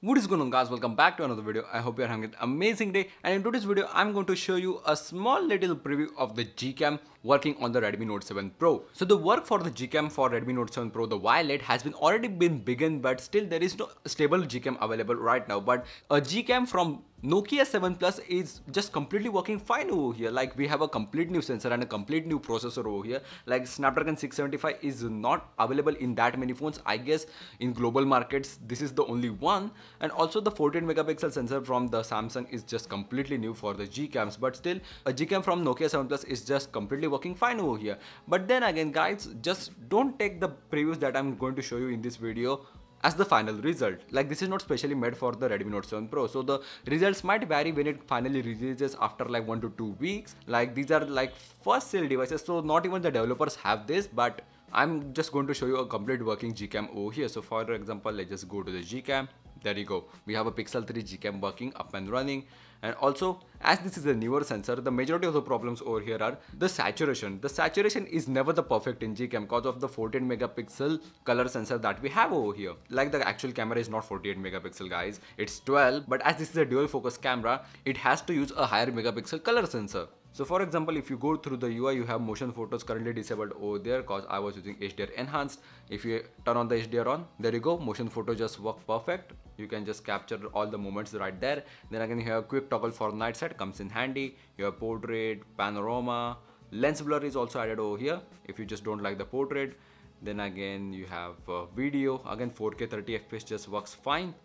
What is going on, guys? Welcome back to another video. I hope you're having an amazing day, and in today's video I'm going to show you a small little preview of the Gcam working on the Redmi Note 7 Pro. So the work for the Gcam for Redmi Note 7 Pro, the wireless has been already been begun, but still there is no stable Gcam available right now. But a Gcam from Nokia 7 Plus is just completely working fine over here. Like, we have a complete new sensor and a complete new processor over here. Like, Snapdragon 675 is not available in that many phones. I guess in global markets this is the only one. And also the 14 megapixel sensor from the Samsung is just completely new for the Gcams. But still, a Gcam from Nokia 7 Plus is just completely working fine over here. But then again, guys, just don't take the previews that I'm going to show you in this video as the final result. Like, this is not specially made for the Redmi Note 7 Pro, so the results might vary when it finally releases after like 1 to 2 weeks. Like, these are like first sale devices, so not even the developers have this, but I'm just going to show you a complete working Gcam over here. So for example, let's just go to the Gcam. There you go. We have a Pixel 3 Gcam working up and running. And also, as this is a newer sensor, the majority of the problems over here are the saturation. The saturation is never the perfect in Gcam because of the 14 megapixel color sensor that we have over here. Like, the actual camera is not 48 megapixel, guys, it's 12. But as this is a dual focus camera, it has to use a higher megapixel color sensor. So for example, if you go through the UI, you have motion photos currently disabled over there because I was using HDR enhanced. If you turn on the HDR on, there you go, motion photo just work perfect. You can just capture all the moments right there. Then again, you have quick toggle for night set, comes in handy. You have portrait, panorama, lens blur is also added over here if you just don't like the portrait. Then again, you have video, again 4K 30 FPS just works fine.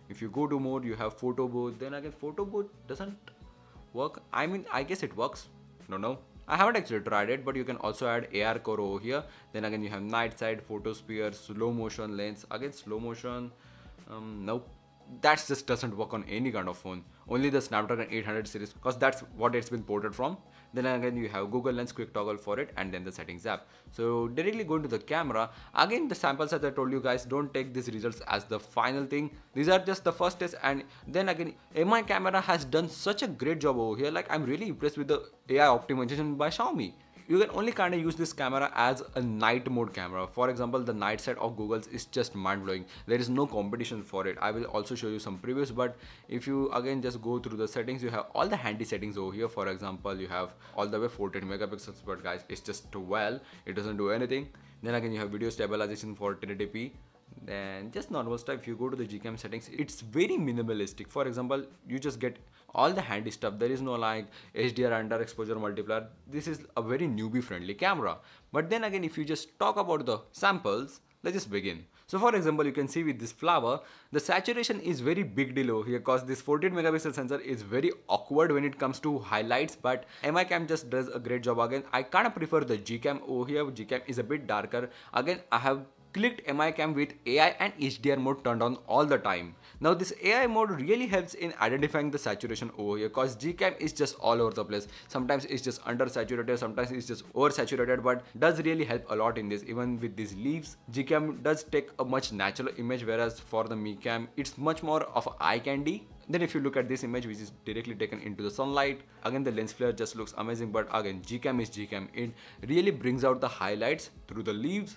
If you go to mode, you have photo booth. Then again, photo booth doesn't work. I mean, I guess it works. No, I haven't actually tried it, but you can also add AR core over here. Then again, you have night side, photosphere, slow motion lens. Again, slow motion, nope, that just doesn't work on any kind of phone. Only the Snapdragon 800 series, because that's what it's been ported from. Then again, you have Google Lens quick toggle for it, and then the settings app. So directly going to the camera, again the samples, as I told you guys, don't take these results as the final thing. These are just the first test. And then again, MI camera has done such a great job over here. Like, I'm really impressed with the AI optimization by Xiaomi. You can only kind of use this camera as a night mode camera. For example, the night set of Google's is just mind-blowing. There is no competition for it. I will also show you some previews, but if you again just go through the settings, you have all the handy settings over here. For example, you have all the way 14 megapixels, but guys, it's just 12. It doesn't do anything. Then again, you have video stabilization for 1080p. Then just normal stuff. If you go to the Gcam settings, it's very minimalistic. For example, you just get all the handy stuff. There is no like HDR under exposure multiplier. This is a very newbie friendly camera. But then again, if you just talk about the samples, let's just begin. So for example, you can see with this flower, the saturation is very big deal over here because this 14 megapixel sensor is very awkward when it comes to highlights, but MI cam just does a great job. Again, I kind of prefer the Gcam over here. Gcam is a bit darker. Again, I have clicked MI cam with AI and HDR mode turned on all the time. Now this AI mode really helps in identifying the saturation over here because Gcam is just all over the place. Sometimes it's just undersaturated, sometimes it's just oversaturated, but does really help a lot in this. Even with these leaves, Gcam does take a much natural image, whereas for the Mi cam, it's much more of eye candy. Then if you look at this image, which is directly taken into the sunlight, again the lens flare just looks amazing. But again, Gcam is Gcam. It really brings out the highlights through the leaves.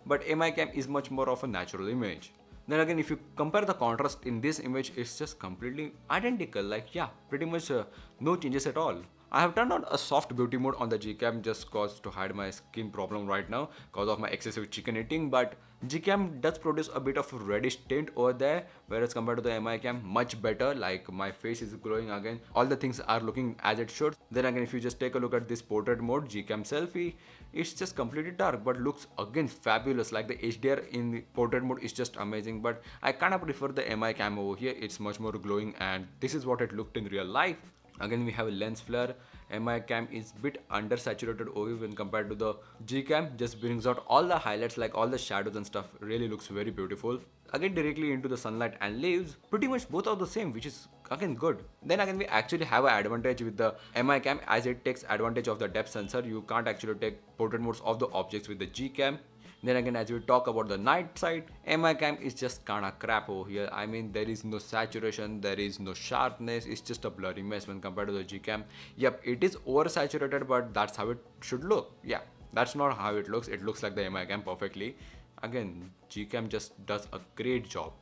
But MI cam is much more of a natural image. Then again, if you compare the contrast in this image, it's just completely identical. Like, yeah, pretty much no changes at all. I have turned on a soft beauty mode on the Gcam just cause to hide my skin problem right now because of my excessive chicken eating, but Gcam does produce a bit of reddish tint over there, whereas compared to the MI cam, much better. Like, my face is glowing again, all the things are looking as it should. Then again, if you just take a look at this portrait mode, Gcam selfie, it's just completely dark but looks again fabulous. Like, the HDR in the portrait mode is just amazing, but I kind of prefer the MI cam over here. It's much more glowing and this is what it looked in real life. Again, we have a lens flare. MI cam is bit undersaturated over when compared to the Gcam. Just brings out all the highlights, like all the shadows and stuff. Really looks very beautiful. Again, directly into the sunlight and leaves, pretty much both are the same, which is again good. Then again, we actually have an advantage with the MI cam as it takes advantage of the depth sensor. You can't actually take portrait modes of the objects with the Gcam. Then again, as we talk about the night side, MI cam is just kinda crap over here. I mean, there is no saturation, there is no sharpness, it's just a blurry mess when compared to the Gcam. Yep, it is oversaturated, but that's how it should look. Yeah, that's not how it looks like the MI cam perfectly. Again, Gcam just does a great job.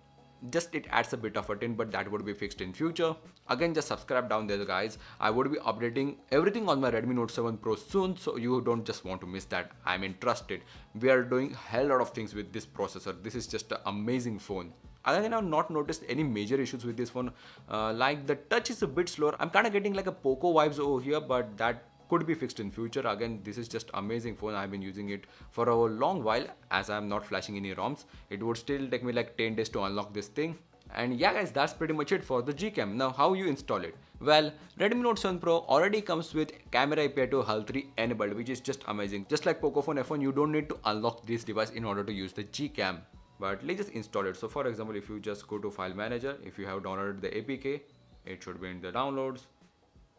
just it adds a bit of a tint, but that would be fixed in future. Again, just subscribe down there guys. I would be updating everything on my Redmi Note 7 Pro soon, so you don't just want to miss that. I'm interested. We are doing a hell lot of things with this processor. This is just an amazing phone. Again, I've not noticed any major issues with this phone. Like the touch is a bit slower. I'm kind of getting like a Poco vibes over here, but that could be fixed in future. Again, this is just amazing phone. I've been using it for a long while, as I'm not flashing any ROMs. It would still take me like 10 days to unlock this thing. And yeah guys, that's pretty much it for the Gcam. Now how you install it? Well, Redmi Note 7 Pro already comes with camera API to HAL 3 enabled, which is just amazing. Just like Pocophone F1, you don't need to unlock this device in order to use the Gcam. But let's just install it. So for example, if you just go to file manager, if you have downloaded the APK, it should be in the downloads.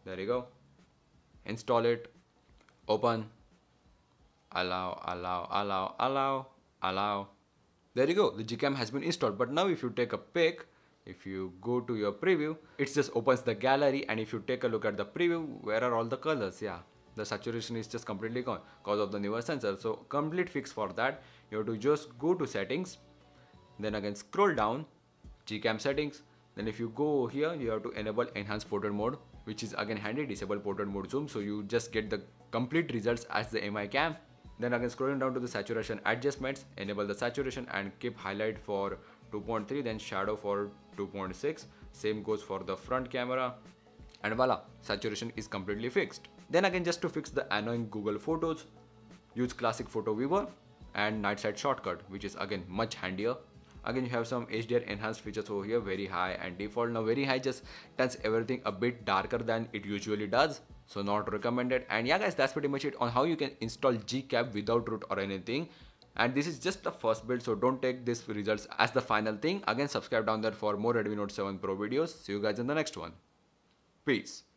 There you go. Install it, open, allow. There you go, the Gcam has been installed. But now if you take a pic, if you go to your preview, it just opens the gallery, and if you take a look at the preview, where are all the colors? Yeah, the saturation is just completely gone because of the newer sensor. So complete fix for that. You have to just go to settings, then again scroll down, Gcam settings. Then if you go here, you have to enable enhanced portrait mode, which is again handy. Disable portrait mode zoom, so you just get the complete results as the MI cam. Then again scrolling down to the saturation adjustments, enable the saturation and keep highlight for 2.3, then shadow for 2.6. Same goes for the front camera, and voila, saturation is completely fixed. Then again, just to fix the annoying Google Photos, use classic photo viewer and night sight shortcut, which is again much handier. Again, you have some HDR enhanced features over here, very high and default. Now very high just turns everything a bit darker than it usually does, so not recommended. And yeah guys, that's pretty much it on how you can install Gcam without root or anything. And this is just the first build, so don't take these results as the final thing. Again, subscribe down there for more Redmi Note 7 Pro videos. See you guys in the next one. Peace.